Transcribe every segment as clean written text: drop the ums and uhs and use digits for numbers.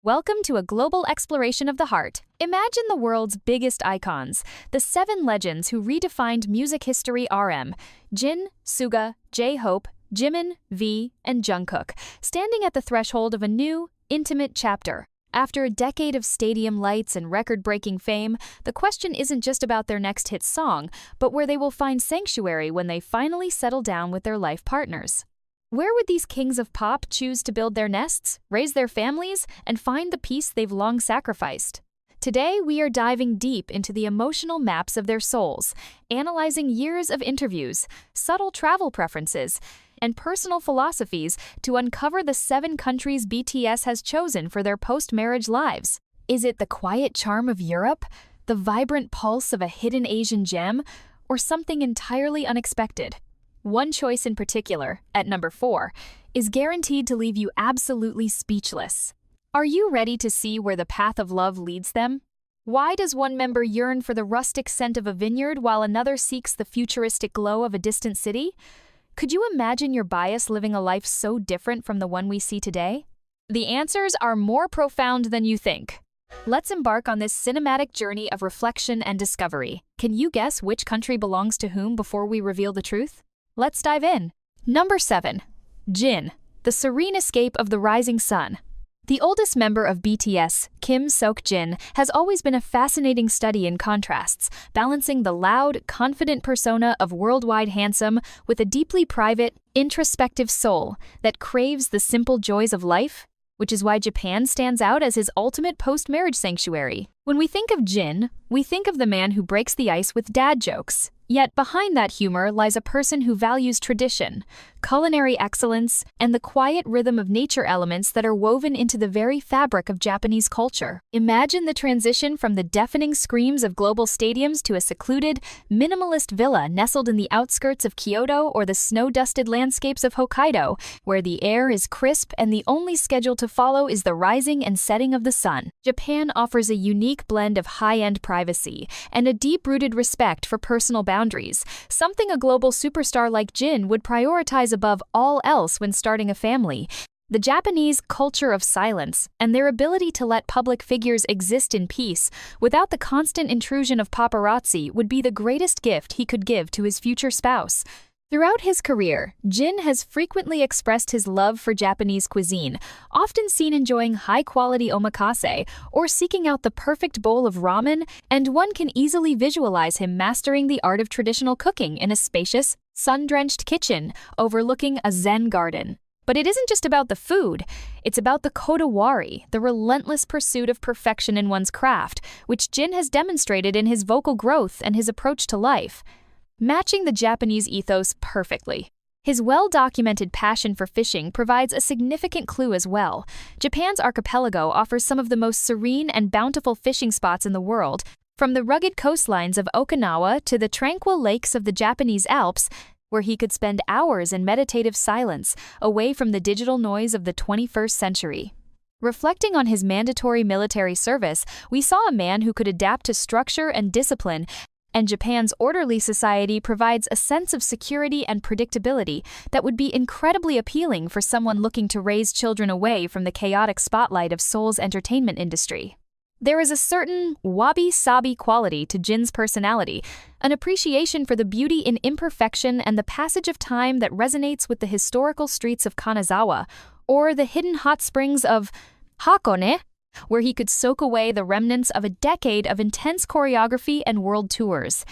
Welcome to a global exploration of the heart. Imagine the world's biggest icons, the 7 legends who redefined music history RM: Jin, Suga, J-Hope, Jimin, V, and Jungkook, standing at the threshold of a new, intimate chapter. After a decade of stadium lights and record-breaking fame, the question isn't just about their next hit song, but where they will find sanctuary when they finally settle down with their life partners. Where would these kings of pop choose to build their nests, raise their families, and find the peace they've long sacrificed? Today, we are diving deep into the emotional maps of their souls, analyzing years of interviews, subtle travel preferences, and personal philosophies to uncover the 7 countries BTS has chosen for their post-marriage lives. Is it the quiet charm of Europe, the vibrant pulse of a hidden Asian gem, or something entirely unexpected? One choice in particular, at number 4, is guaranteed to leave you absolutely speechless. Are you ready to see where the path of love leads them? Why does one member yearn for the rustic scent of a vineyard while another seeks the futuristic glow of a distant city? Could you imagine your bias living a life so different from the one we see today? The answers are more profound than you think. Let's embark on this cinematic journey of reflection and discovery. Can you guess which country belongs to whom before we reveal the truth? Let's dive in. Number 7. Jin, the serene escape of the rising sun. The oldest member of BTS, Kim Seok-jin, has always been a fascinating study in contrasts, balancing the loud, confident persona of worldwide handsome with a deeply private, introspective soul that craves the simple joys of life, which is why Japan stands out as his ultimate post-marriage sanctuary. When we think of Jin, we think of the man who breaks the ice with dad jokes. Yet behind that humor lies a person who values tradition, culinary excellence, and the quiet rhythm of nature elements that are woven into the very fabric of Japanese culture. Imagine the transition from the deafening screams of global stadiums to a secluded, minimalist villa nestled in the outskirts of Kyoto or the snow-dusted landscapes of Hokkaido, where the air is crisp and the only schedule to follow is the rising and setting of the sun. Japan offers a unique blend of high-end privacy and a deep-rooted respect for personal boundaries, something a global superstar like Jin would prioritize above all else when starting a family. The Japanese culture of silence and their ability to let public figures exist in peace without the constant intrusion of paparazzi would be the greatest gift he could give to his future spouse. Throughout his career, Jin has frequently expressed his love for Japanese cuisine, often seen enjoying high-quality omakase or seeking out the perfect bowl of ramen, and one can easily visualize him mastering the art of traditional cooking in a spacious, sun-drenched kitchen overlooking a Zen garden. But it isn't just about the food, it's about the kodawari, the relentless pursuit of perfection in one's craft, which Jin has demonstrated in his vocal growth and his approach to life, matching the Japanese ethos perfectly. His well-documented passion for fishing provides a significant clue as well. Japan's archipelago offers some of the most serene and bountiful fishing spots in the world, from the rugged coastlines of Okinawa to the tranquil lakes of the Japanese Alps, where he could spend hours in meditative silence, away from the digital noise of the 21st century. Reflecting on his mandatory military service, we saw a man who could adapt to structure and discipline, and Japan's orderly society provides a sense of security and predictability that would be incredibly appealing for someone looking to raise children away from the chaotic spotlight of Seoul's entertainment industry. There is a certain wabi-sabi quality to Jin's personality, an appreciation for the beauty in imperfection and the passage of time that resonates with the historical streets of Kanazawa, or the hidden hot springs of Hakone, where he could soak away the remnants of a decade of intense choreography and world tours.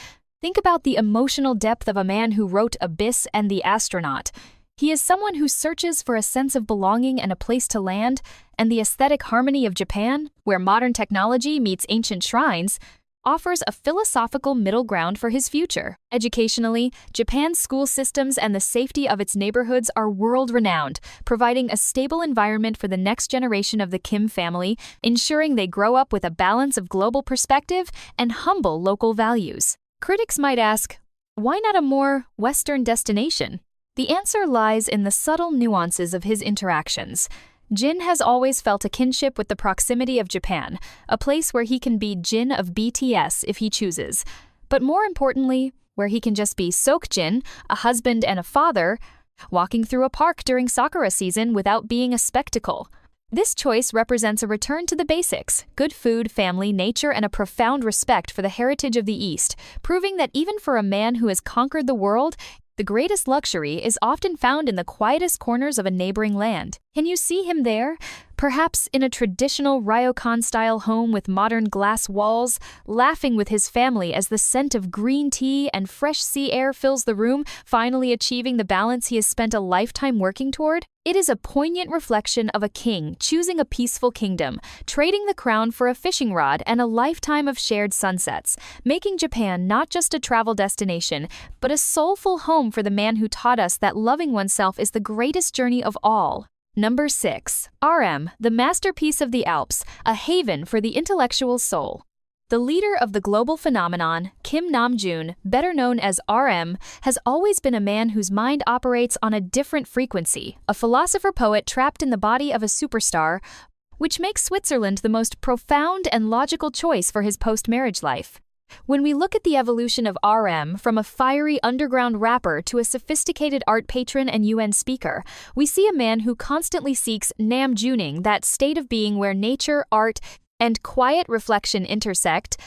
Think about the emotional depth of a man who wrote Abyss and the Astronaut. He is someone who searches for a sense of belonging and a place to land, and the aesthetic harmony of Japan, where modern technology meets ancient shrines, offers a philosophical middle ground for his future. Educationally, Japan's school systems and the safety of its neighborhoods are world-renowned, providing a stable environment for the next generation of the Kim family, ensuring they grow up with a balance of global perspective and humble local values. Critics might ask, why not a more Western destination? The answer lies in the subtle nuances of his interactions. Jin has always felt a kinship with the proximity of Japan, a place where he can be Jin of BTS if he chooses. But more importantly, where he can just be Seok-jin, a husband and a father, walking through a park during Sakura season without being a spectacle. This choice represents a return to the basics: good food, family, nature, and a profound respect for the heritage of the East, proving that even for a man who has conquered the world, the greatest luxury is often found in the quietest corners of a neighboring land. Can you see him there? Perhaps in a traditional ryokan-style home with modern glass walls, laughing with his family as the scent of green tea and fresh sea air fills the room, finally achieving the balance he has spent a lifetime working toward? It is a poignant reflection of a king choosing a peaceful kingdom, trading the crown for a fishing rod and a lifetime of shared sunsets, making Japan not just a travel destination, but a soulful home for the man who taught us that loving oneself is the greatest journey of all. Number 6. RM, the masterpiece of the Alps, a haven for the intellectual soul. The leader of the global phenomenon, Kim Namjoon, better known as RM, has always been a man whose mind operates on a different frequency, a philosopher-poet trapped in the body of a superstar, which makes Switzerland the most profound and logical choice for his post-marriage life. When we look at the evolution of RM from a fiery underground rapper to a sophisticated art patron and UN speaker, we see a man who constantly seeks Namjooning, that state of being where nature, art, and quiet reflection intersect,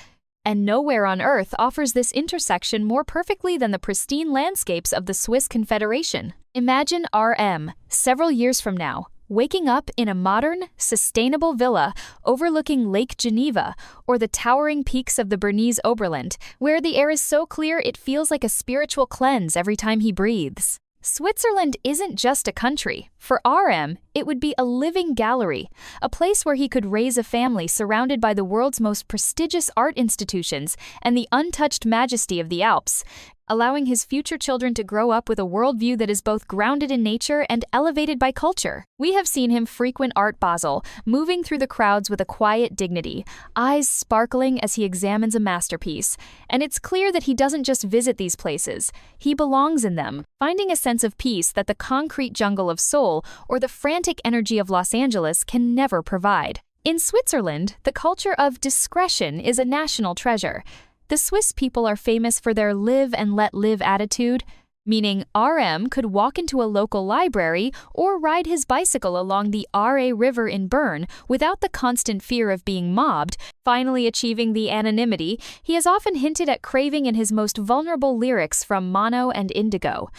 and nowhere on Earth offers this intersection more perfectly than the pristine landscapes of the Swiss Confederation. Imagine RM, several years from now, waking up in a modern, sustainable villa overlooking Lake Geneva or the towering peaks of the Bernese Oberland, where the air is so clear it feels like a spiritual cleanse every time he breathes. Switzerland isn't just a country. For RM, it would be a living gallery, a place where he could raise a family surrounded by the world's most prestigious art institutions and the untouched majesty of the Alps, allowing his future children to grow up with a worldview that is both grounded in nature and elevated by culture. We have seen him frequent Art Basel, moving through the crowds with a quiet dignity, eyes sparkling as he examines a masterpiece. And it's clear that he doesn't just visit these places, he belongs in them, finding a sense of peace that the concrete jungle of Seoul or the frantic energy of Los Angeles can never provide. In Switzerland, the culture of discretion is a national treasure. The Swiss people are famous for their live and let live attitude, meaning RM could walk into a local library or ride his bicycle along the Aare River in Bern without the constant fear of being mobbed, finally achieving the anonymity he has often hinted at craving in his most vulnerable lyrics from Mono and Indigo.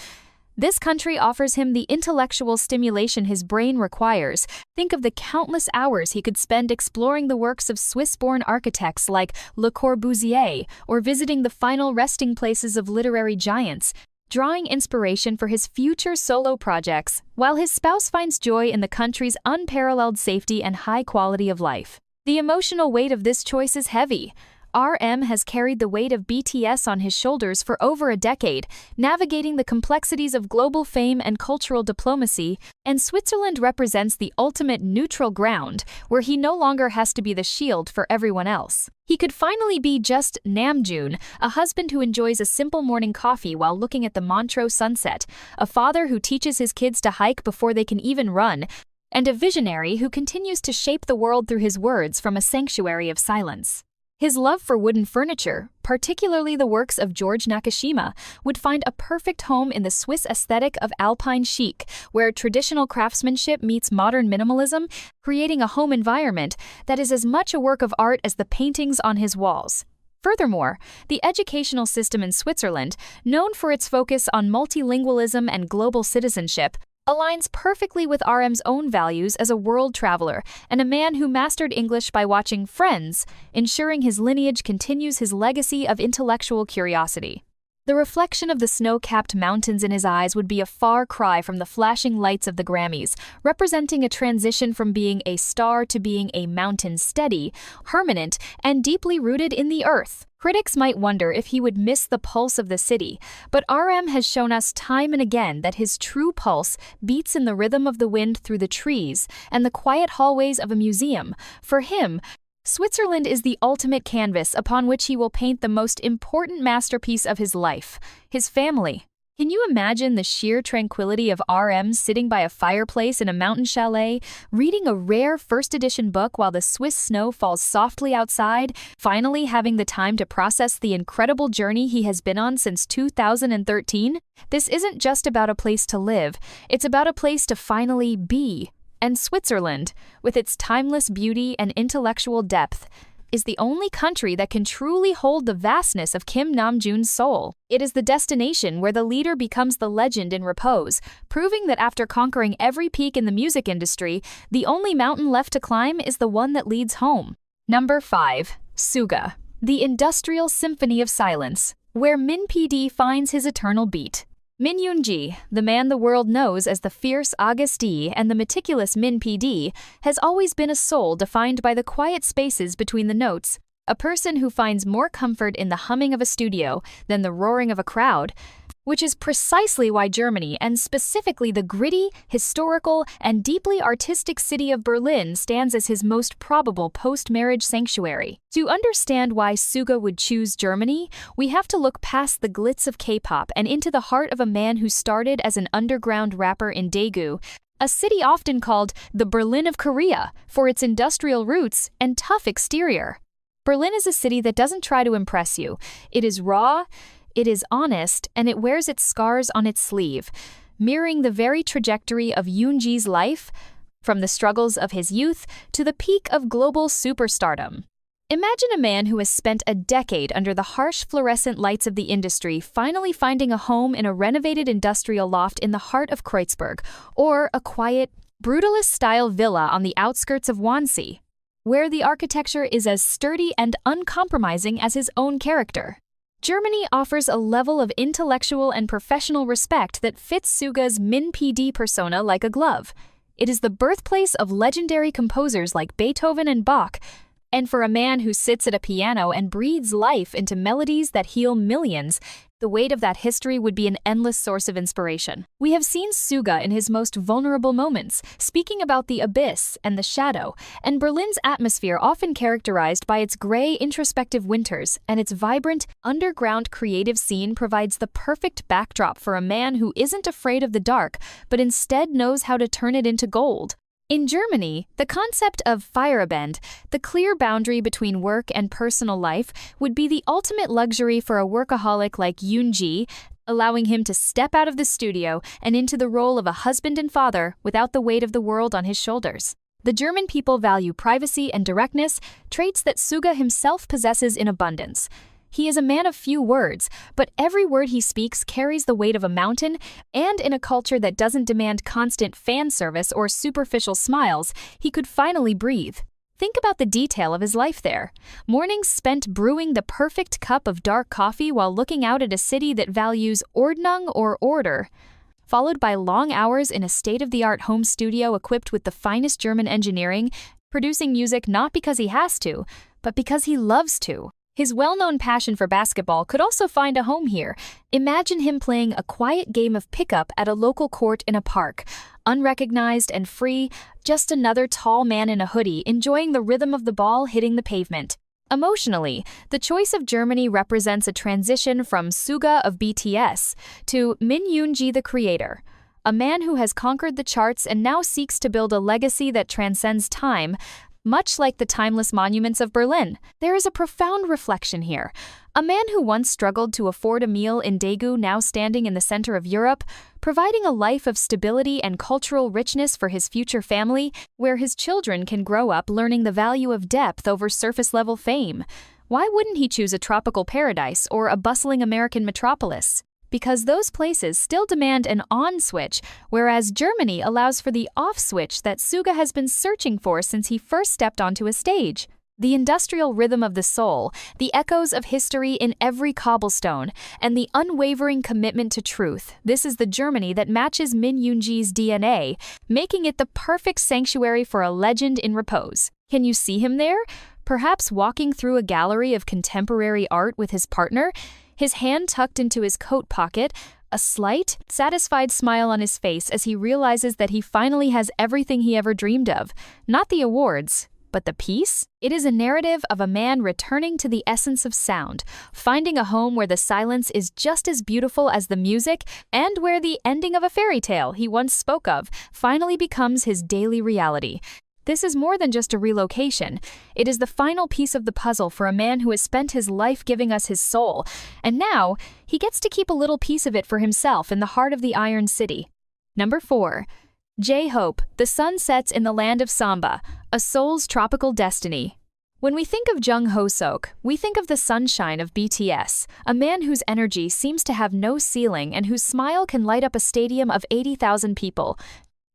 This country offers him the intellectual stimulation his brain requires. Think of the countless hours he could spend exploring the works of Swiss-born architects like Le Corbusier or visiting the final resting places of literary giants, drawing inspiration for his future solo projects, while his spouse finds joy in the country's unparalleled safety and high quality of life. The emotional weight of this choice is heavy. RM has carried the weight of BTS on his shoulders for over a decade, navigating the complexities of global fame and cultural diplomacy, and Switzerland represents the ultimate neutral ground, where he no longer has to be the shield for everyone else. He could finally be just Namjoon, a husband who enjoys a simple morning coffee while looking at the Montreux sunset, a father who teaches his kids to hike before they can even run, and a visionary who continues to shape the world through his words from a sanctuary of silence. His love for wooden furniture, particularly the works of George Nakashima, would find a perfect home in the Swiss aesthetic of alpine chic, where traditional craftsmanship meets modern minimalism, creating a home environment that is as much a work of art as the paintings on his walls. Furthermore, the educational system in Switzerland, known for its focus on multilingualism and global citizenship, aligns perfectly with RM's own values as a world traveler and a man who mastered English by watching Friends, ensuring his lineage continues his legacy of intellectual curiosity. The reflection of the snow-capped mountains in his eyes would be a far cry from the flashing lights of the Grammys, representing a transition from being a star to being a mountain steady, permanent, and deeply rooted in the earth. Critics might wonder if he would miss the pulse of the city, but RM has shown us time and again that his true pulse beats in the rhythm of the wind through the trees and the quiet hallways of a museum. For him, Switzerland is the ultimate canvas upon which he will paint the most important masterpiece of his life, his family. Can you imagine the sheer tranquility of RM sitting by a fireplace in a mountain chalet, reading a rare first edition book while the Swiss snow falls softly outside, finally having the time to process the incredible journey he has been on since 2013? This isn't just about a place to live, it's about a place to finally be. And Switzerland, with its timeless beauty and intellectual depth, is the only country that can truly hold the vastness of Kim Namjoon's soul. It is the destination where the leader becomes the legend in repose, proving that after conquering every peak in the music industry, the only mountain left to climb is the one that leads home. Number 5. Suga, the industrial symphony of silence, where Min PD finds his eternal beat. Min Yoonji, the man the world knows as the fierce Auguste and the meticulous Min PD, has always been a soul defined by the quiet spaces between the notes, a person who finds more comfort in the humming of a studio than the roaring of a crowd, which is precisely why Germany, and specifically the gritty, historical, and deeply artistic city of Berlin, stands as his most probable post-marriage sanctuary. To understand why Suga would choose Germany, we have to look past the glitz of K-pop and into the heart of a man who started as an underground rapper in Daegu, a city often called the Berlin of Korea for its industrial roots and tough exterior. Berlin is a city that doesn't try to impress you. It is raw, it is honest, and it wears its scars on its sleeve, mirroring the very trajectory of Yoonji's life, from the struggles of his youth to the peak of global superstardom. Imagine a man who has spent a decade under the harsh fluorescent lights of the industry finally finding a home in a renovated industrial loft in the heart of Kreuzberg, or a quiet, brutalist-style villa on the outskirts of Wannsee, where the architecture is as sturdy and uncompromising as his own character. Germany offers a level of intellectual and professional respect that fits Suga's Min PD persona like a glove. It is the birthplace of legendary composers like Beethoven and Bach, and for a man who sits at a piano and breathes life into melodies that heal millions, the weight of that history would be an endless source of inspiration. We have seen Suga in his most vulnerable moments, speaking about the abyss and the shadow, and Berlin's atmosphere often characterized by its gray, introspective winters, and its vibrant, underground creative scene provides the perfect backdrop for a man who isn't afraid of the dark, but instead knows how to turn it into gold. In Germany, the concept of Feierabend, the clear boundary between work and personal life, would be the ultimate luxury for a workaholic like Yoonji, allowing him to step out of the studio and into the role of a husband and father without the weight of the world on his shoulders. The German people value privacy and directness, traits that Suga himself possesses in abundance. He is a man of few words, but every word he speaks carries the weight of a mountain, and in a culture that doesn't demand constant fan service or superficial smiles, he could finally breathe. Think about the detail of his life there. Mornings spent brewing the perfect cup of dark coffee while looking out at a city that values Ordnung or order, followed by long hours in a state-of-the-art home studio equipped with the finest German engineering, producing music not because he has to, but because he loves to. His well-known passion for basketball could also find a home here. Imagine him playing a quiet game of pickup at a local court in a park, unrecognized and free, just another tall man in a hoodie enjoying the rhythm of the ball hitting the pavement. Emotionally, the choice of Germany represents a transition from Suga of BTS to Min Yoonji the creator, a man who has conquered the charts and now seeks to build a legacy that transcends time. Much like the timeless monuments of Berlin, there is a profound reflection here. A man who once struggled to afford a meal in Daegu, now standing in the center of Europe, providing a life of stability and cultural richness for his future family, where his children can grow up learning the value of depth over surface-level fame. Why wouldn't he choose a tropical paradise or a bustling American metropolis? Because those places still demand an on switch, whereas Germany allows for the off switch that Suga has been searching for since he first stepped onto a stage. The industrial rhythm of the soul, the echoes of history in every cobblestone, and the unwavering commitment to truth. This is the Germany that matches Min Yoonji's DNA, making it the perfect sanctuary for a legend in repose. Can you see him there? Perhaps walking through a gallery of contemporary art with his partner, his hand tucked into his coat pocket, a slight, satisfied smile on his face as he realizes that he finally has everything he ever dreamed of. Not the awards, but the peace? It is a narrative of a man returning to the essence of sound, finding a home where the silence is just as beautiful as the music, and where the ending of a fairy tale he once spoke of finally becomes his daily reality. This is more than just a relocation. It is the final piece of the puzzle for a man who has spent his life giving us his soul, and now he gets to keep a little piece of it for himself in the heart of the Iron City. Number 4. J-Hope, the sun sets in the land of Samba, a soul's tropical destiny. When we think of Jung Ho-sok, we think of the sunshine of BTS, a man whose energy seems to have no ceiling and whose smile can light up a stadium of 80,000 people.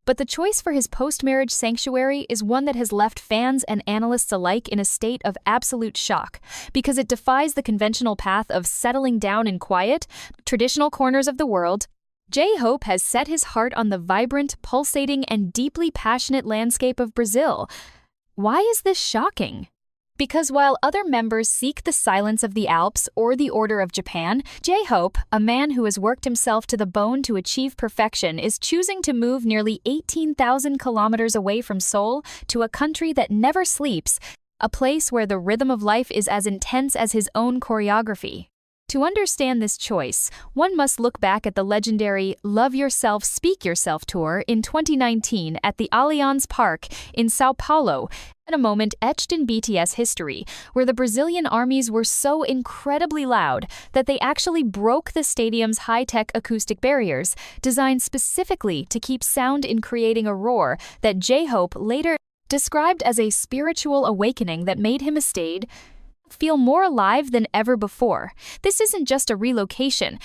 But the choice for his post-marriage sanctuary is one that has left fans and analysts alike in a state of absolute shock, because it defies the conventional path of settling down in quiet, traditional corners of the world. J-Hope has set his heart on the vibrant, pulsating, and deeply passionate landscape of Brazil. Why is this shocking? Because while other members seek the silence of the Alps or the order of Japan, J-Hope, a man who has worked himself to the bone to achieve perfection, is choosing to move nearly 18,000 kilometers away from Seoul to a country that never sleeps, a place where the rhythm of life is as intense as his own choreography. To understand this choice, one must look back at the legendary Love Yourself, Speak Yourself tour in 2019 at the Allianz Parque in Sao Paulo, and a moment etched in BTS history, where the Brazilian armies were so incredibly loud that they actually broke the stadium's high-tech acoustic barriers, designed specifically to keep sound in creating a roar that J-Hope later described as a spiritual awakening that made him feel more alive than ever before. This isn't just a relocation.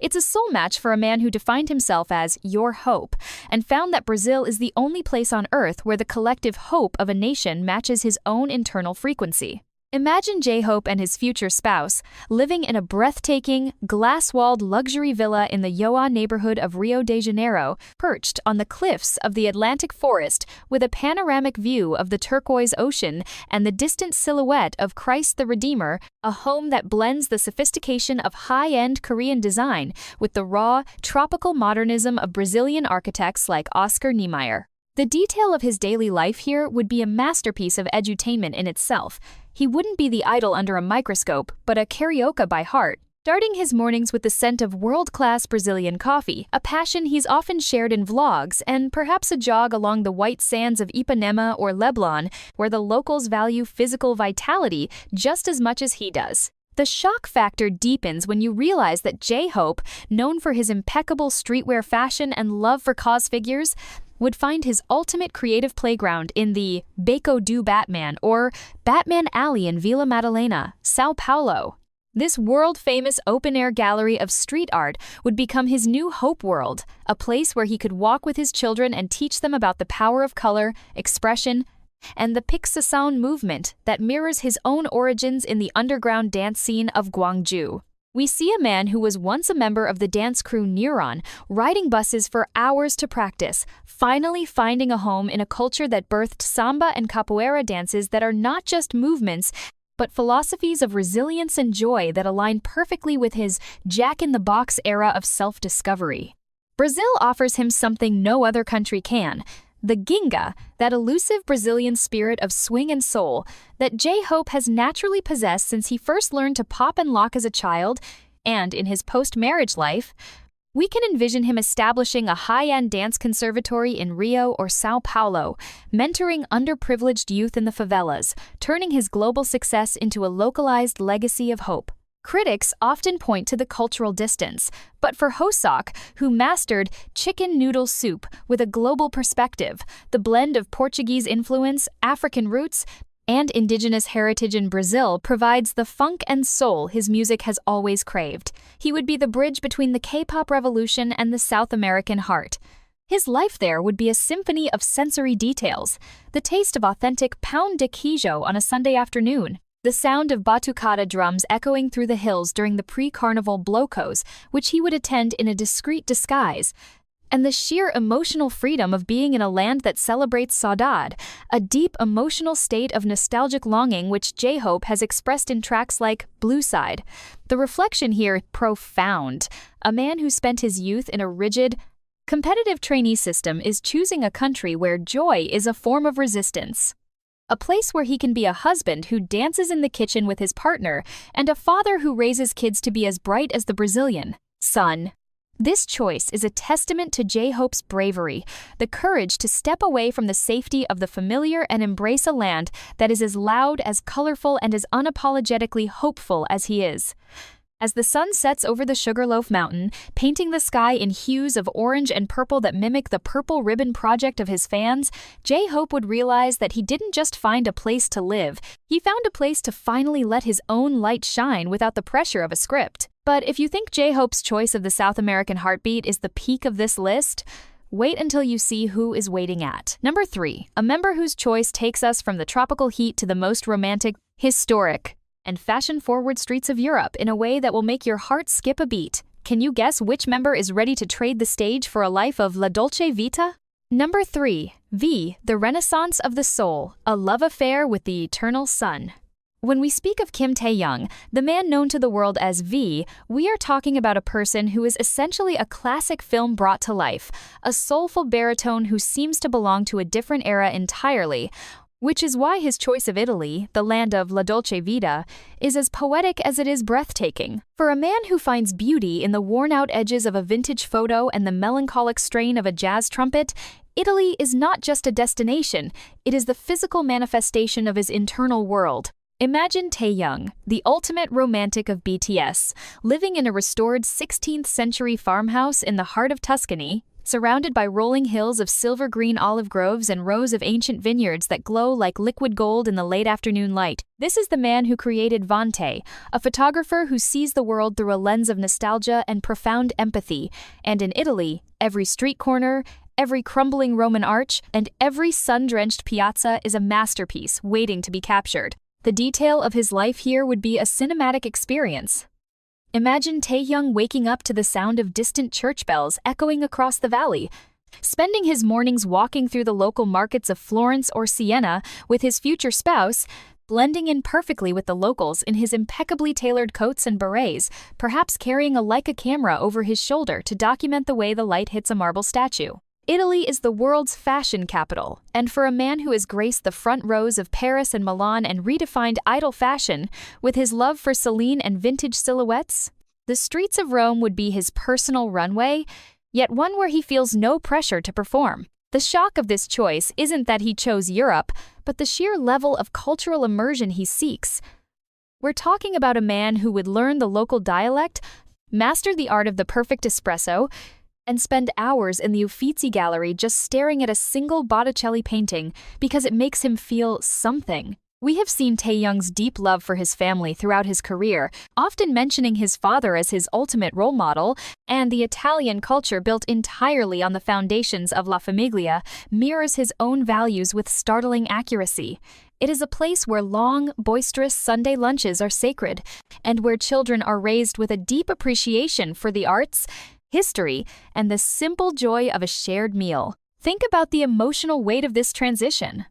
It's a soul match for a man who defined himself as your hope, and found that Brazil is the only place on earth where the collective hope of a nation matches his own internal frequency. Imagine J-Hope and his future spouse living in a breathtaking, glass-walled luxury villa in the Yoa neighborhood of Rio de Janeiro, perched on the cliffs of the Atlantic forest with a panoramic view of the turquoise ocean and the distant silhouette of Christ the Redeemer, a home that blends the sophistication of high-end Korean design with the raw, tropical modernism of Brazilian architects like Oscar Niemeyer. The detail of his daily life here would be a masterpiece of edutainment in itself. He wouldn't be the idol under a microscope, but a carioca by heart, starting his mornings with the scent of world-class Brazilian coffee, a passion he's often shared in vlogs, and perhaps a jog along the white sands of Ipanema or Leblon, where the locals value physical vitality just as much as he does. The shock factor deepens when you realize that J-Hope, known for his impeccable streetwear fashion and love for cause figures, would find his ultimate creative playground in the Beco do Batman or Batman Alley in Vila Madalena, Sao Paulo. This world-famous open-air gallery of street art would become his new hope world, a place where he could walk with his children and teach them about the power of color, expression, and the Pixasound movement that mirrors his own origins in the underground dance scene of Gwangju. We see a man who was once a member of the dance crew Neuron, riding buses for hours to practice, finally finding a home in a culture that birthed samba and capoeira dances that are not just movements, but philosophies of resilience and joy that align perfectly with his jack-in-the-box era of self-discovery. Brazil offers him something no other country can: the ginga, that elusive Brazilian spirit of swing and soul that J-Hope has naturally possessed since he first learned to pop and lock as a child, and in his post-marriage life, we can envision him establishing a high-end dance conservatory in Rio or Sao Paulo, mentoring underprivileged youth in the favelas, turning his global success into a localized legacy of hope. Critics often point to the cultural distance, but for Ho-sok, who mastered chicken noodle soup with a global perspective, the blend of Portuguese influence, African roots, and indigenous heritage in Brazil provides the funk and soul his music has always craved. He would be the bridge between the K-pop revolution and the South American heart. His life there would be a symphony of sensory details, the taste of authentic pão de queijo on a Sunday afternoon, the sound of batucada drums echoing through the hills during the pre-carnival blocos, which he would attend in a discreet disguise, and the sheer emotional freedom of being in a land that celebrates saudade, a deep emotional state of nostalgic longing which J-Hope has expressed in tracks like Blue Side. The reflection here, profound. A man who spent his youth in a rigid, competitive trainee system is choosing a country where joy is a form of resistance. A place where he can be a husband who dances in the kitchen with his partner, and a father who raises kids to be as bright as the Brazilian sun. This choice is a testament to J-Hope's bravery, the courage to step away from the safety of the familiar and embrace a land that is as loud, as colorful, and as unapologetically hopeful as he is. As the sun sets over the Sugarloaf Mountain, painting the sky in hues of orange and purple that mimic the purple ribbon project of his fans, J-Hope would realize that he didn't just find a place to live, he found a place to finally let his own light shine without the pressure of a script. But if you think J-Hope's choice of the South American heartbeat is the peak of this list, wait until you see who is waiting at. Number 3, a member whose choice takes us from the tropical heat to the most romantic, historic, and fashion-forward streets of Europe in a way that will make your heart skip a beat. Can you guess which member is ready to trade the stage for a life of La Dolce Vita? Number 3, V, the Renaissance of the Soul, a love affair with the eternal sun. When we speak of Kim Taehyung, the man known to the world as V, we are talking about a person who is essentially a classic film brought to life, a soulful baritone who seems to belong to a different era entirely, which is why his choice of Italy, the land of La Dolce Vita, is as poetic as it is breathtaking. For a man who finds beauty in the worn-out edges of a vintage photo and the melancholic strain of a jazz trumpet, Italy is not just a destination, it is the physical manifestation of his internal world. Imagine Taehyung, the ultimate romantic of BTS, living in a restored 16th-century farmhouse in the heart of Tuscany, surrounded by rolling hills of silver-green olive groves and rows of ancient vineyards that glow like liquid gold in the late afternoon light. This is the man who created Vante, a photographer who sees the world through a lens of nostalgia and profound empathy. And in Italy, every street corner, every crumbling Roman arch, and every sun-drenched piazza is a masterpiece waiting to be captured. The detail of his life here would be a cinematic experience. Imagine Taehyung waking up to the sound of distant church bells echoing across the valley, spending his mornings walking through the local markets of Florence or Siena with his future spouse, blending in perfectly with the locals in his impeccably tailored coats and berets, perhaps carrying a Leica camera over his shoulder to document the way the light hits a marble statue. Italy is the world's fashion capital, and for a man who has graced the front rows of Paris and Milan and redefined idol fashion with his love for Celine and vintage silhouettes, the streets of Rome would be his personal runway, yet one where he feels no pressure to perform. The shock of this choice isn't that he chose Europe, but the sheer level of cultural immersion he seeks. We're talking about a man who would learn the local dialect, master the art of the perfect espresso, and spend hours in the Uffizi Gallery just staring at a single Botticelli painting because it makes him feel something. We have seen Taehyung's deep love for his family throughout his career, often mentioning his father as his ultimate role model, and the Italian culture built entirely on the foundations of La Famiglia mirrors his own values with startling accuracy. It is a place where long, boisterous Sunday lunches are sacred, and where children are raised with a deep appreciation for the arts, history, and the simple joy of a shared meal. Think about the emotional weight of this transition.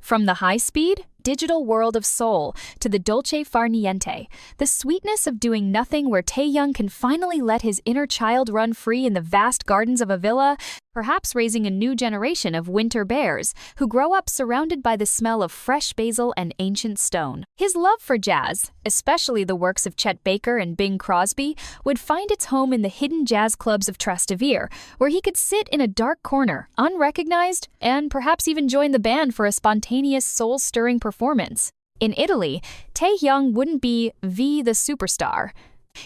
From the high-speed, digital world of Seoul to the dolce far niente, the sweetness of doing nothing where Taehyung can finally let his inner child run free in the vast gardens of a villa, perhaps raising a new generation of winter bears who grow up surrounded by the smell of fresh basil and ancient stone. His love for jazz, especially the works of Chet Baker and Bing Crosby, would find its home in the hidden jazz clubs of Trastevere, where he could sit in a dark corner, unrecognized, and perhaps even join the band for a spontaneous, soul-stirring performance. In Italy, Taehyung wouldn't be V the superstar.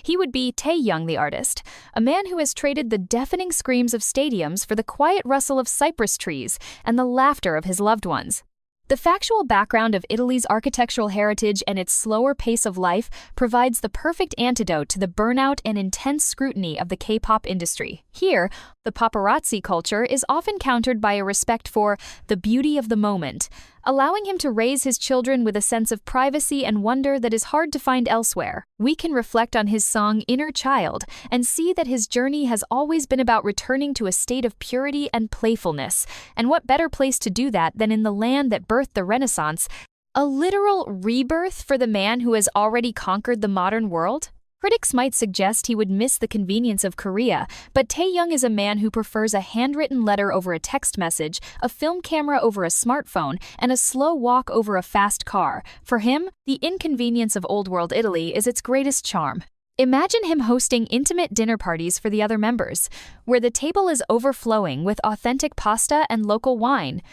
He would be Taehyung the artist, a man who has traded the deafening screams of stadiums for the quiet rustle of cypress trees and the laughter of his loved ones. The factual background of Italy's architectural heritage and its slower pace of life provides the perfect antidote to the burnout and intense scrutiny of the K-pop industry. Here, the paparazzi culture is often countered by a respect for the beauty of the moment, allowing him to raise his children with a sense of privacy and wonder that is hard to find elsewhere. We can reflect on his song Inner Child and see that his journey has always been about returning to a state of purity and playfulness, and what better place to do that than in the land that birthed the Renaissance, a literal rebirth for the man who has already conquered the modern world? Critics might suggest he would miss the convenience of Korea, but Taehyung is a man who prefers a handwritten letter over a text message, a film camera over a smartphone, and a slow walk over a fast car. For him, the inconvenience of Old World Italy is its greatest charm. Imagine him hosting intimate dinner parties for the other members, where the table is overflowing with authentic pasta and local wine,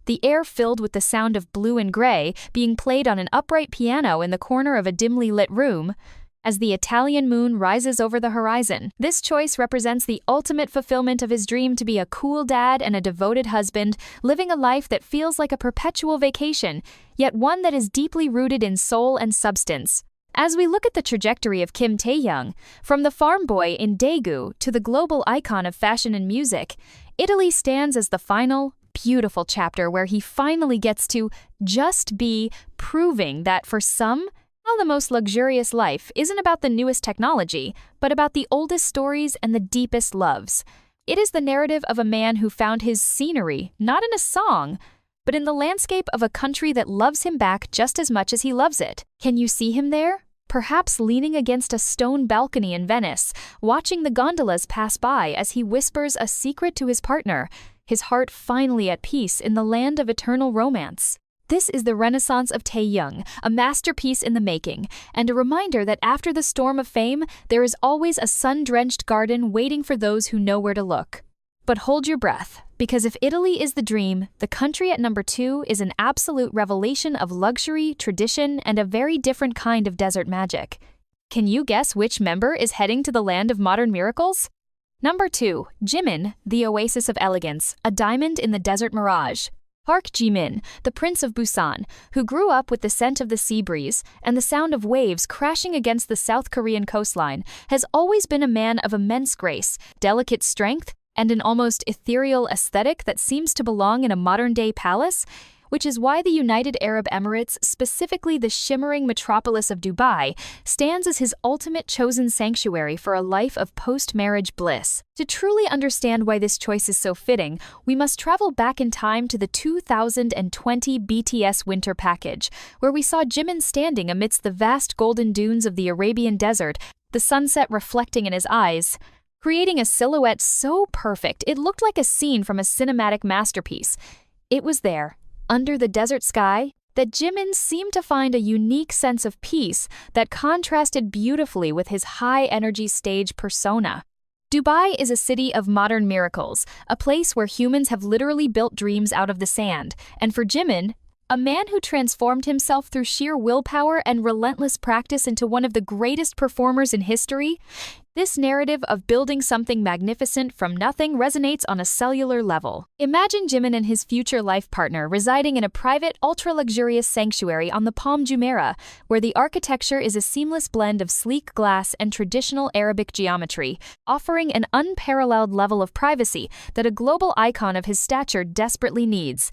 the air filled with the sound of Blue and Gray being played on an upright piano in the corner of a dimly lit room, as the Italian moon rises over the horizon. This choice represents the ultimate fulfillment of his dream to be a cool dad and a devoted husband, living a life that feels like a perpetual vacation, yet one that is deeply rooted in soul and substance. As we look at the trajectory of Kim Taehyung, from the farm boy in Daegu to the global icon of fashion and music, Italy stands as the final, beautiful chapter where he finally gets to just be, proving that for some, the most luxurious life isn't about the newest technology, but about the oldest stories and the deepest loves. It is the narrative of a man who found his scenery not in a song, but in the landscape of a country that loves him back just as much as he loves it. Can you see him there? Perhaps leaning against a stone balcony in Venice, watching the gondolas pass by as he whispers a secret to his partner, his heart finally at peace in the land of eternal romance. This is the renaissance of Taehyung, a masterpiece in the making, and a reminder that after the storm of fame, there is always a sun-drenched garden waiting for those who know where to look. But hold your breath, because if Italy is the dream, the country at number 2 is an absolute revelation of luxury, tradition, and a very different kind of desert magic. Can you guess which member is heading to the land of modern miracles? Number 2, Jimin, the oasis of elegance, a diamond in the desert mirage. Park Jimin, the Prince of Busan, who grew up with the scent of the sea breeze and the sound of waves crashing against the South Korean coastline, has always been a man of immense grace, delicate strength, and an almost ethereal aesthetic that seems to belong in a modern-day palace, which is why the United Arab Emirates, specifically the shimmering metropolis of Dubai, stands as his ultimate chosen sanctuary for a life of post-marriage bliss. To truly understand why this choice is so fitting, we must travel back in time to the 2020 BTS winter package, where we saw Jimin standing amidst the vast golden dunes of the Arabian desert, the sunset reflecting in his eyes, creating a silhouette so perfect it looked like a scene from a cinematic masterpiece. It was there, under the desert sky, that Jimin seemed to find a unique sense of peace that contrasted beautifully with his high-energy stage persona. Dubai is a city of modern miracles, a place where humans have literally built dreams out of the sand, and for Jimin, a man who transformed himself through sheer willpower and relentless practice into one of the greatest performers in history, this narrative of building something magnificent from nothing resonates on a cellular level. Imagine Jimin and his future life partner residing in a private, ultra-luxurious sanctuary on the Palm Jumeirah, where the architecture is a seamless blend of sleek glass and traditional Arabic geometry, offering an unparalleled level of privacy that a global icon of his stature desperately needs.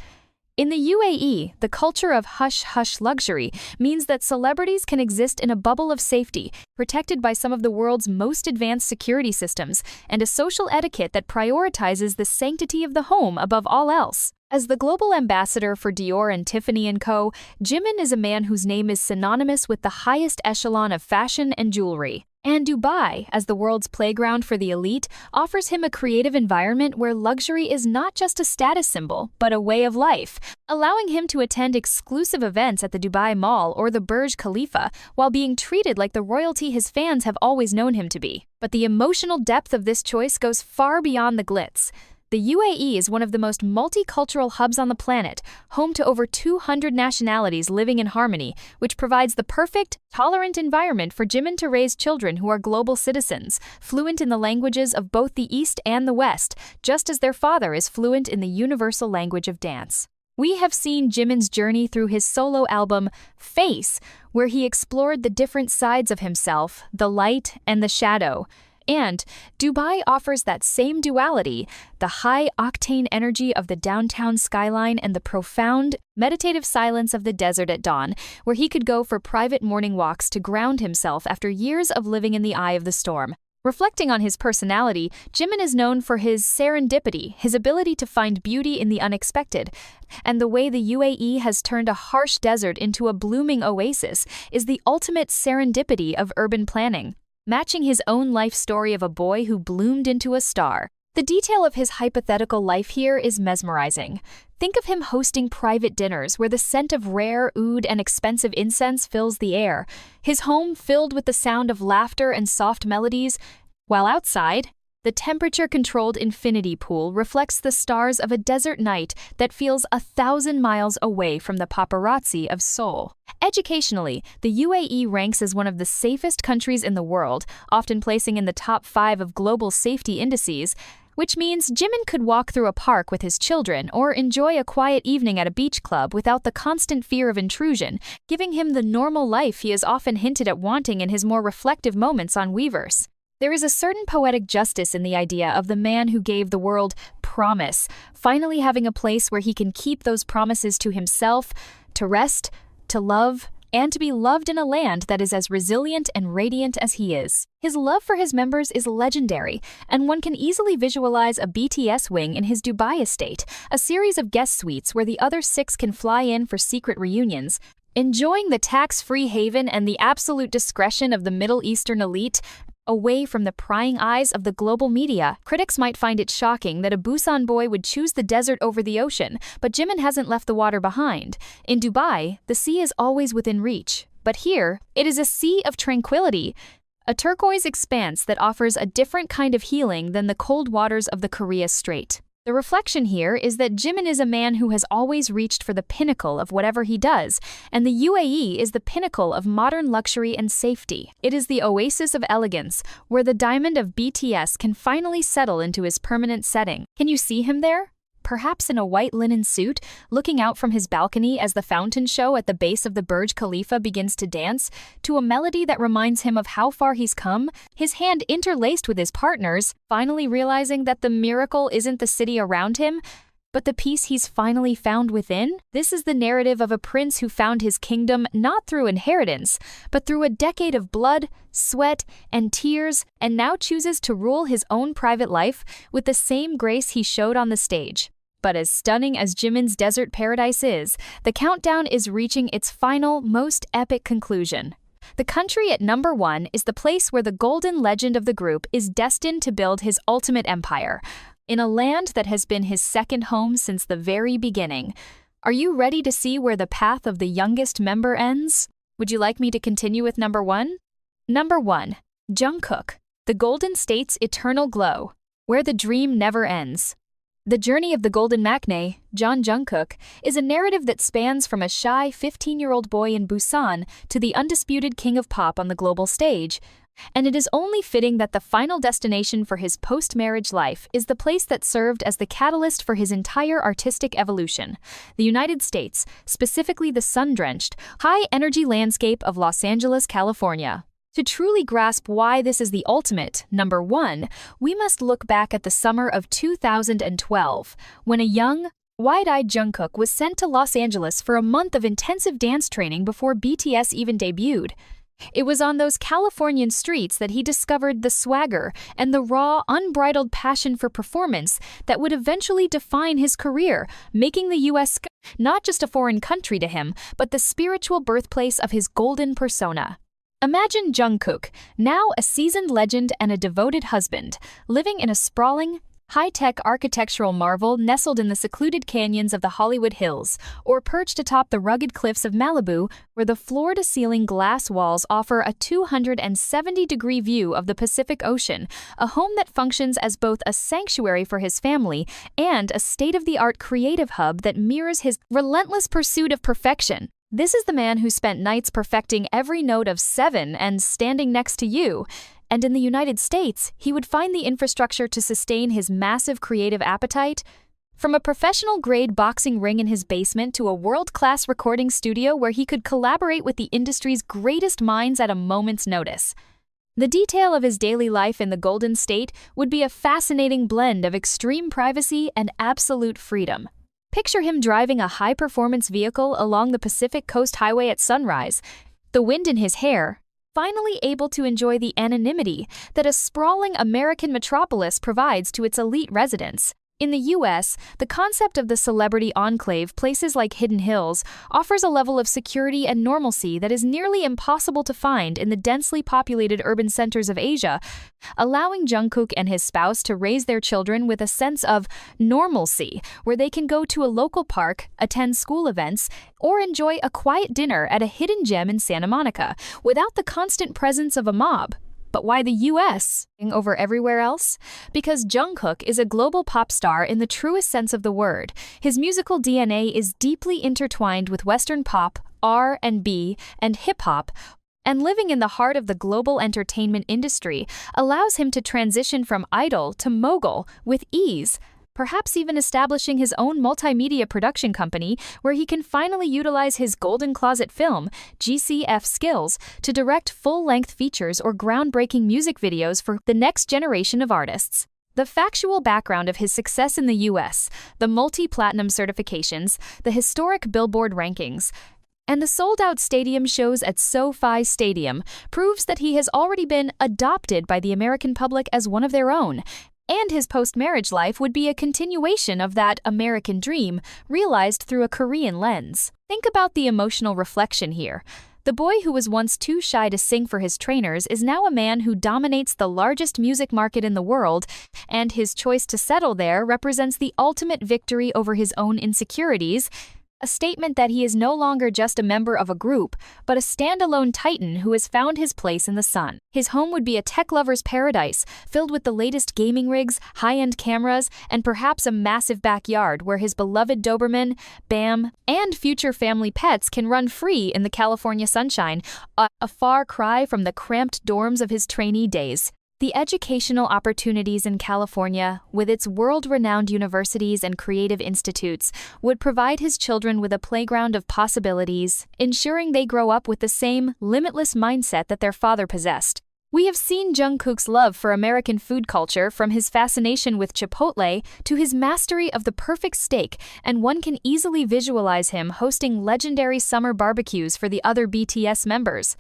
In the UAE, the culture of hush-hush luxury means that celebrities can exist in a bubble of safety, protected by some of the world's most advanced security systems, and a social etiquette that prioritizes the sanctity of the home above all else. As the global ambassador for Dior and Tiffany & Co., Jimin is a man whose name is synonymous with the highest echelon of fashion and jewelry. And Dubai, as the world's playground for the elite, offers him a creative environment where luxury is not just a status symbol, but a way of life, allowing him to attend exclusive events at the Dubai Mall or the Burj Khalifa while being treated like the royalty his fans have always known him to be. But the emotional depth of this choice goes far beyond the glitz. The UAE is one of the most multicultural hubs on the planet, home to over 200 nationalities living in harmony, which provides the perfect, tolerant environment for Jimin to raise children who are global citizens, fluent in the languages of both the East and the West, just as their father is fluent in the universal language of dance. We have seen Jimin's journey through his solo album, Face, where he explored the different sides of himself, the light and the shadow. And Dubai offers that same duality, the high-octane energy of the downtown skyline and the profound, meditative silence of the desert at dawn, where he could go for private morning walks to ground himself after years of living in the eye of the storm. Reflecting on his personality, Jimin is known for his serendipity, his ability to find beauty in the unexpected, and the way the UAE has turned a harsh desert into a blooming oasis is the ultimate serendipity of urban planning, matching his own life story of a boy who bloomed into a star. The detail of his hypothetical life here is mesmerizing. Think of him hosting private dinners where the scent of rare oud and expensive incense fills the air, his home filled with the sound of laughter and soft melodies, while outside, The temperature-controlled infinity pool reflects the stars of a desert night that feels 1,000 miles away from the paparazzi of Seoul. Educationally, the UAE ranks as one of the safest countries in the world, often placing in the top 5 of global safety indices, which means Jimin could walk through a park with his children or enjoy a quiet evening at a beach club without the constant fear of intrusion, giving him the normal life he has often hinted at wanting in his more reflective moments on Weverse. There is a certain poetic justice in the idea of the man who gave the world promise, finally having a place where he can keep those promises to himself, to rest, to love, and to be loved in a land that is as resilient and radiant as he is. His love for his members is legendary, and one can easily visualize a BTS wing in his Dubai estate, a series of guest suites where the other 6 can fly in for secret reunions. Enjoying the tax-free haven and the absolute discretion of the Middle Eastern elite, away from the prying eyes of the global media, critics might find it shocking that a Busan boy would choose the desert over the ocean, but Jimin hasn't left the water behind. In Dubai, the sea is always within reach, but here, it is a sea of tranquility, a turquoise expanse that offers a different kind of healing than the cold waters of the Korea Strait. The reflection here is that Jimin is a man who has always reached for the pinnacle of whatever he does, and the UAE is the pinnacle of modern luxury and safety. It is the oasis of elegance, where the diamond of BTS can finally settle into his permanent setting. Can you see him there? Perhaps in a white linen suit, looking out from his balcony as the fountain show at the base of the Burj Khalifa begins to dance, to a melody that reminds him of how far he's come, his hand interlaced with his partner's, finally realizing that the miracle isn't the city around him, but the peace he's finally found within. This is the narrative of a prince who found his kingdom not through inheritance, but through a decade of blood, sweat, and tears, and now chooses to rule his own private life with the same grace he showed on the stage. But as stunning as Jimin's desert paradise is, the countdown is reaching its final, most epic conclusion. The country at number 1 is the place where the golden legend of the group is destined to build his ultimate empire, in a land that has been his second home since the very beginning. Are you ready to see where the path of the youngest member ends? Would you like me to continue with number 1? Number 1. Jungkook, the Golden State's eternal glow, where the dream never ends. The journey of the Golden Maknae, Jungkook, is a narrative that spans from a shy 15-year-old boy in Busan to the undisputed king of pop on the global stage, and it is only fitting that the final destination for his post-marriage life is the place that served as the catalyst for his entire artistic evolution, the United States, specifically the sun-drenched, high-energy landscape of Los Angeles, California. To truly grasp why this is the ultimate, number 1, we must look back at the summer of 2012, when a young, wide-eyed Jungkook was sent to Los Angeles for a month of intensive dance training before BTS even debuted. It was on those Californian streets that he discovered the swagger and the raw, unbridled passion for performance that would eventually define his career, making the US not just a foreign country to him, but the spiritual birthplace of his golden persona. Imagine Jungkook, now a seasoned legend and a devoted husband, living in a sprawling, high-tech architectural marvel nestled in the secluded canyons of the Hollywood Hills, or perched atop the rugged cliffs of Malibu, where the floor-to-ceiling glass walls offer a 270-degree view of the Pacific Ocean, a home that functions as both a sanctuary for his family and a state-of-the-art creative hub that mirrors his relentless pursuit of perfection. This is the man who spent nights perfecting every note of 7 and standing next to you. And in the United States, he would find the infrastructure to sustain his massive creative appetite. From a professional-grade boxing ring in his basement to a world-class recording studio where he could collaborate with the industry's greatest minds at a moment's notice. The detail of his daily life in the Golden State would be a fascinating blend of extreme privacy and absolute freedom. Picture him driving a high-performance vehicle along the Pacific Coast Highway at sunrise, the wind in his hair, finally able to enjoy the anonymity that a sprawling American metropolis provides to its elite residents. In the US, the concept of the celebrity enclave, places like Hidden Hills, offers a level of security and normalcy that is nearly impossible to find in the densely populated urban centers of Asia, allowing Jungkook and his spouse to raise their children with a sense of normalcy, where they can go to a local park, attend school events, or enjoy a quiet dinner at a hidden gem in Santa Monica, without the constant presence of a mob. But why the US over everywhere else? Because Jungkook is a global pop star in the truest sense of the word. His musical DNA is deeply intertwined with Western pop, R&B, and hip-hop, and living in the heart of the global entertainment industry allows him to transition from idol to mogul with ease, perhaps even establishing his own multimedia production company where he can finally utilize his Golden Closet film, GCF skills, to direct full-length features or groundbreaking music videos for the next generation of artists. The factual background of his success in the US, the multi-platinum certifications, the historic Billboard rankings, and the sold-out stadium shows at SoFi Stadium proves that he has already been adopted by the American public as one of their own, and his post-marriage life would be a continuation of that American dream realized through a Korean lens. Think about the emotional reflection here. The boy who was once too shy to sing for his trainers is now a man who dominates the largest music market in the world, and his choice to settle there represents the ultimate victory over his own insecurities, a statement that he is no longer just a member of a group, but a standalone titan who has found his place in the sun. His home would be a tech lover's paradise, filled with the latest gaming rigs, high-end cameras, and perhaps a massive backyard where his beloved Doberman, Bam, and future family pets can run free in the California sunshine, a far cry from the cramped dorms of his trainee days. The educational opportunities in California, with its world-renowned universities and creative institutes, would provide his children with a playground of possibilities, ensuring they grow up with the same limitless mindset that their father possessed. We have seen Jungkook's love for American food culture, from his fascination with Chipotle to his mastery of the perfect steak, and one can easily visualize him hosting legendary summer barbecues for the other BTS members.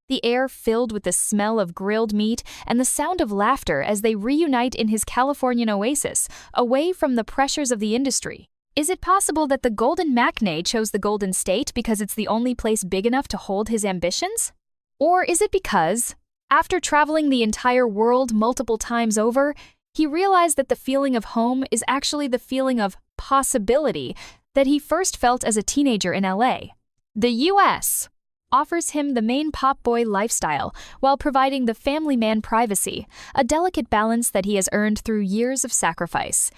The air filled with the smell of grilled meat and the sound of laughter as they reunite in his Californian oasis, away from the pressures of the industry. Is it possible that the Golden Matinee chose the Golden State because it's the only place big enough to hold his ambitions? Or is it because, after traveling the entire world multiple times over, he realized that the feeling of home is actually the feeling of possibility that he first felt as a teenager in LA? The US offers him the main pop boy lifestyle while providing the family man privacy, a delicate balance that he has earned through years of sacrifice.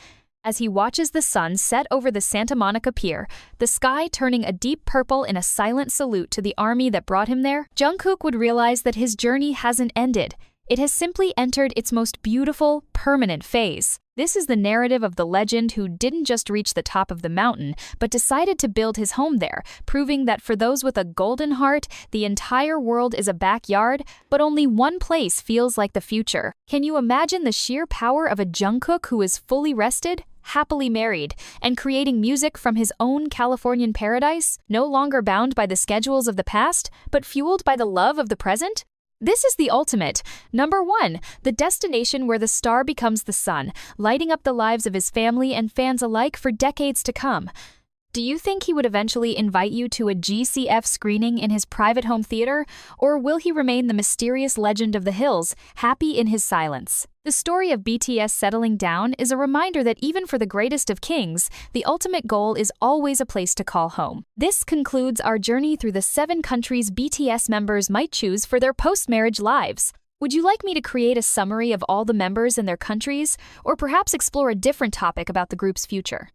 As he watches the sun set over the Santa Monica Pier, the sky turning a deep purple in a silent salute to the army that brought him there, Jungkook would realize that his journey hasn't ended. It has simply entered its most beautiful, permanent phase. This is the narrative of the legend who didn't just reach the top of the mountain, but decided to build his home there, proving that for those with a golden heart, the entire world is a backyard, but only one place feels like the future. Can you imagine the sheer power of a Jungkook who is fully rested, happily married, and creating music from his own Californian paradise, no longer bound by the schedules of the past, but fueled by the love of the present? This is the ultimate. Number 1, the destination where the star becomes the sun, lighting up the lives of his family and fans alike for decades to come. Do you think he would eventually invite you to a GCF screening in his private home theater, or will he remain the mysterious legend of the hills, happy in his silence? The story of BTS settling down is a reminder that even for the greatest of kings, the ultimate goal is always a place to call home. This concludes our journey through the 7 countries BTS members might choose for their post-marriage lives. Would you like me to create a summary of all the members and their countries, or perhaps explore a different topic about the group's future?